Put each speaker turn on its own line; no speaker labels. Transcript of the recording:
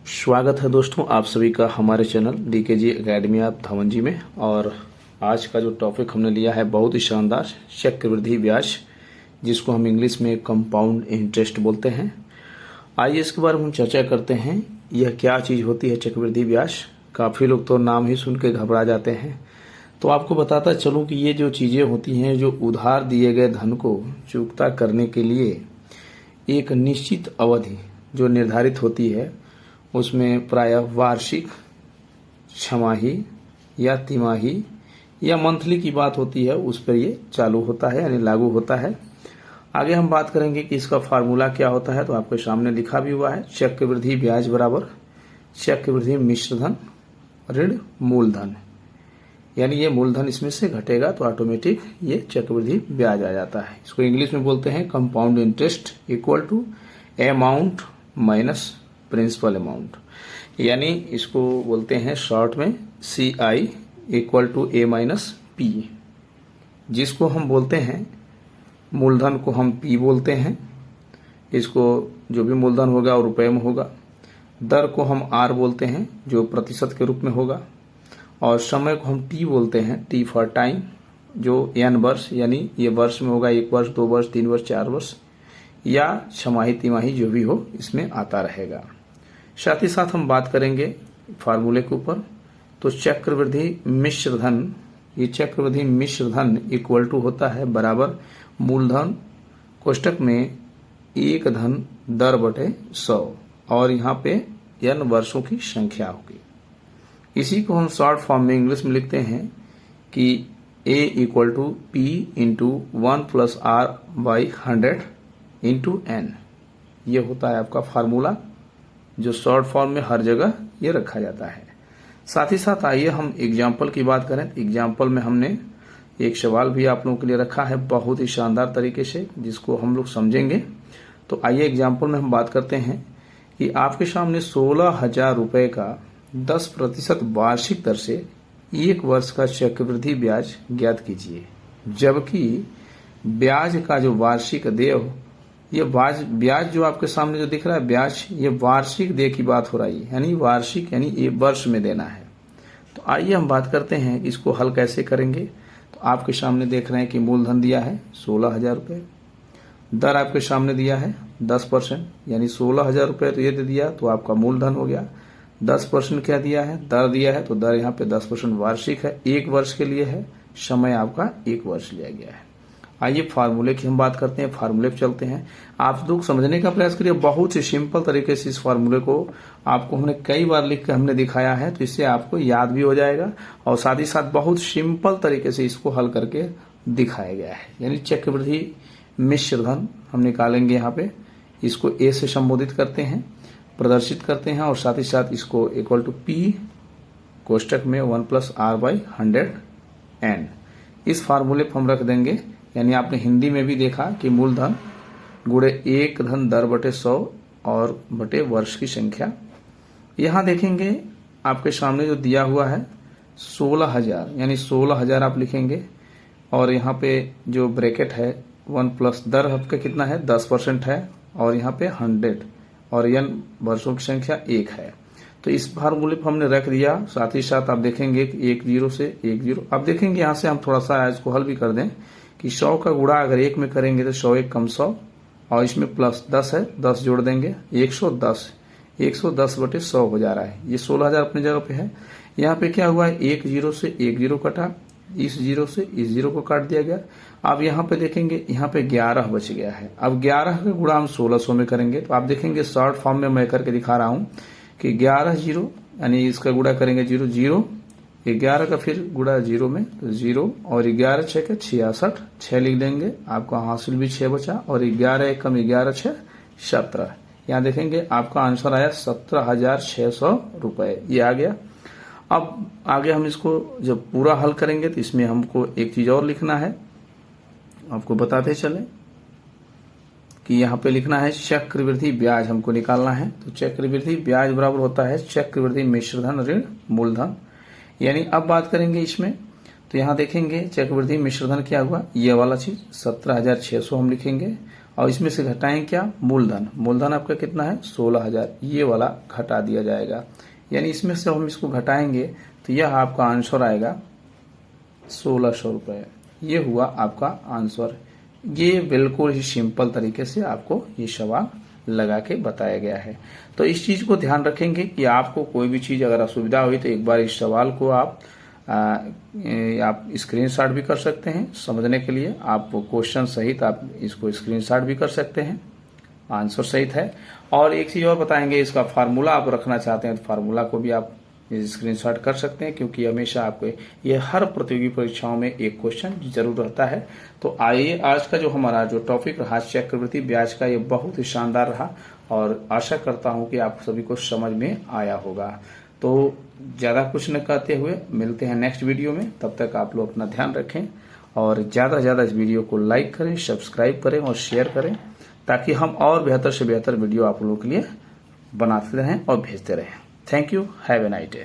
स्वागत है दोस्तों आप सभी का हमारे channel DKG academy of Dhawan जी में। और आज का जो टॉपिक हमने लिया है बहुत ही शानदार, चक्रवृद्धि ब्याज, जिसको हम इंग्लिश में कंपाउंड इंटरेस्ट बोलते हैं। आइए इसके बारे में हम चर्चा करते हैं। यह क्या चीज़ होती है चक्रवृद्धि ब्याज? काफ़ी लोग तो नाम ही सुन के घबरा जाते हैं। तो आपको बताता चलूँ कि ये जो चीज़ें होती हैं, जो उधार दिए गए धन को चुकता करने के लिए एक निश्चित अवधि जो निर्धारित होती है, उसमें प्रायः वार्षिक, छमाही या तिमाही या मंथली की बात होती है, उस पर ये चालू होता है यानी लागू होता है। आगे हम बात करेंगे कि इसका फार्मूला क्या होता है। तो आपके सामने लिखा भी हुआ है, चक्रवृद्धि ब्याज बराबर चक्रवृद्धि मिश्र धन ऋण मूलधन, यानी ये मूलधन इसमें से घटेगा तो ऑटोमेटिक ये चक्रवृद्धि ब्याज आ जाता है। इसको इंग्लिश में बोलते हैं compound interest equal to amount minus principal amount, यानी इसको बोलते हैं शॉर्ट में CI equal to A minus P, जिसको हम बोलते हैं मूलधन को हम P बोलते हैं। इसको जो भी मूलधन होगा वो रुपए में होगा। दर को हम R बोलते हैं जो प्रतिशत के रूप में होगा, और समय को हम T बोलते हैं, T फॉर टाइम, जो N वर्ष यानी ये वर्ष में होगा, 1 वर्ष 2 वर्ष 3 वर्ष 4 वर्ष या छमाही तिमाही जो भी हो इसमें आता रहेगा। साथ ही साथ हम बात करेंगे फार्मूले के ऊपर। तो चक्रवृद्धि मिश्र धन, ये चक्रवृद्धि मिश्र धन इक्वल टू होता है बराबर मूलधन कोष्टक में 1 धन दर बटे 100, और यहाँ पे n वर्षों की संख्या होगी। इसी को हम शॉर्ट फॉर्म में इंग्लिश में लिखते हैं कि A equal to P into 1 plus R by 100 into N। ये होता है आपका फार्मूला, जो शॉर्ट फॉर्म में हर जगह ये रखा जाता है। साथ ही साथ आइए हम एग्जाम्पल की बात करें। एग्जाम्पल में हमने एक सवाल भी आप लोगों के लिए रखा है बहुत ही शानदार तरीके से, जिसको हम लोग समझेंगे। तो आइए एग्जाम्पल में हम बात करते हैं कि आपके सामने 16,000 रुपए का 10% वार्षिक दर से 1 वर्ष का चक्रवृद्धि ब्याज ज्ञात कीजिए, जबकि ब्याज का जो वार्षिक देय हो, ये ब्याज जो आपके सामने जो दिख रहा है ब्याज, ये वार्षिक देय की बात हो रही है, यानी वार्षिक यानी ये वर्ष में देना है। तो आइए हम बात करते हैं इसको हल कैसे करेंगे। तो आपके सामने देख रहे हैं कि मूलधन दिया है 16,000 रुपये, दर आपके सामने दिया है 10%, यानी 16,000 रुपये तो ये दे दिया तो आपका मूलधन हो गया। 10% क्या दिया है, दर दिया है, तो दर यहाँ पे 10% वार्षिक है, 1 वर्ष के लिए है, समय आपका 1 वर्ष लिया गया है। आइए फार्मूले की हम बात करते हैं, फार्मूले पे चलते हैं। आप लोग समझने का प्रयास करिए, बहुत ही सिंपल तरीके से इस फार्मूले को आपको हमने कई बार लिख कर हमने दिखाया है, तो इससे आपको याद भी हो जाएगा, और साथ ही साथ बहुत सिंपल तरीके से इसको हल करके दिखाया गया है। यानी चक्रवृद्धि मिश्र धन हम निकालेंगे, यहाँ पे इसको A से संबोधित करते हैं, प्रदर्शित करते हैं, और साथ ही साथ इसको इक्वल टू P कोष्टक में 1 प्लस R बाई 100 N, इस फार्मूले पर हम रख देंगे। यानी आपने हिंदी में भी देखा कि मूलधन गुणे 1 धन दर बटे 100 और बटे वर्ष की संख्या। यहाँ देखेंगे आपके सामने जो दिया हुआ है 16,000, यानी 16,000 आप लिखेंगे, और यहाँ पे जो ब्रैकेट है 1 प्लस दर आपका कितना है 10% है, और यहाँ पे 100 और n वर्षों की संख्या 1 है। तो इस फार्मूले पर हमने रख दिया। साथ ही साथ आप देखेंगे 1 0 से 1 0, आप देखेंगे यहाँ से हम थोड़ा सा इसको हल भी कर दें कि 100 का गुणा अगर 1 में करेंगे तो 100 1 कम 100, और इसमें प्लस 10 है, 10 जोड़ देंगे 110 बटे 100 हो जा रहा है। ये 16,000 अपनी जगह पे है। यहाँ पे क्या हुआ है 1 0 से 1 0 कटा, इस 0 से इस 0 को काट दिया गया। अब यहाँ पे देखेंगे यहाँ पे 11 बच गया है। अब 11 का गुणा हम 1600 में करेंगे, तो आप देखेंगे शॉर्ट फॉर्म में मैं करके दिखा रहा हूँ कि 11 0, यानी इसका गुणा करेंगे 0 0, 11 का फिर गुणा 0 में तो 0, और 11 6 के 66, 6 लिख देंगे, आपका हासिल भी 6 बचा, और 11 1 कम 11 6 17। यहाँ देखेंगे आपका आंसर आया 17,600 रुपए, ये आ गया। अब आगे हम इसको जब पूरा हल करेंगे तो इसमें हमको एक चीज और लिखना है, आपको बताते चले कि यहाँ पे लिखना है चक्रवृद्धि ब्याज हमको निकालना है। तो चक्रवृद्धि ब्याज बराबर होता है चक्रवृद्धि मिश्र धन ऋण मूलधन। यानी अब बात करेंगे इसमें, तो यहाँ देखेंगे चक्रवृद्धि मिश्र धन क्या हुआ, ये वाला चीज 17,600 हम लिखेंगे, और इसमें से घटाएं क्या, मूलधन। मूलधन आपका कितना है 16,000, ये वाला घटा दिया जाएगा। यानी इसमें से हम इसको घटाएंगे तो यह आपका आंसर आएगा 1600 रुपये। ये हुआ आपका आंसर। ये बिल्कुल ही सिंपल तरीके से आपको ये सवाल लगा के बताया गया है। तो इस चीज को ध्यान रखेंगे कि आपको कोई भी चीज अगर असुविधा हुई तो एक बार इस सवाल को आप स्क्रीनशॉट भी कर सकते हैं समझने के लिए। आप क्वेश्चन सहित आप इसको स्क्रीनशॉट भी कर सकते हैं, आंसर सहित है। और एक चीज और बताएंगे, इसका फार्मूला आप रखना चाहते हैं तो फार्मूला को भी आप स्क्रीनशॉट कर सकते हैं, क्योंकि हमेशा आपको ये हर प्रतियोगी परीक्षाओं में एक क्वेश्चन जरूर रहता है। तो आइए, आज का जो हमारा जो टॉपिक रहा चक्रवृद्धि ब्याज का, ये बहुत ही शानदार रहा और आशा करता हूं कि आप सभी को समझ में आया होगा। तो ज्यादा कुछ न कहते हुए मिलते हैं नेक्स्ट वीडियो में। तब तक आप लोग अपना ध्यान रखें और ज्यादा से ज्यादा इस वीडियो को लाइक करें, सब्सक्राइब करें और शेयर करें, ताकि हम और बेहतर से बेहतर वीडियो आप लोगों के लिए बनाते रहें और भेजते रहें। Thank you. Have a nice day.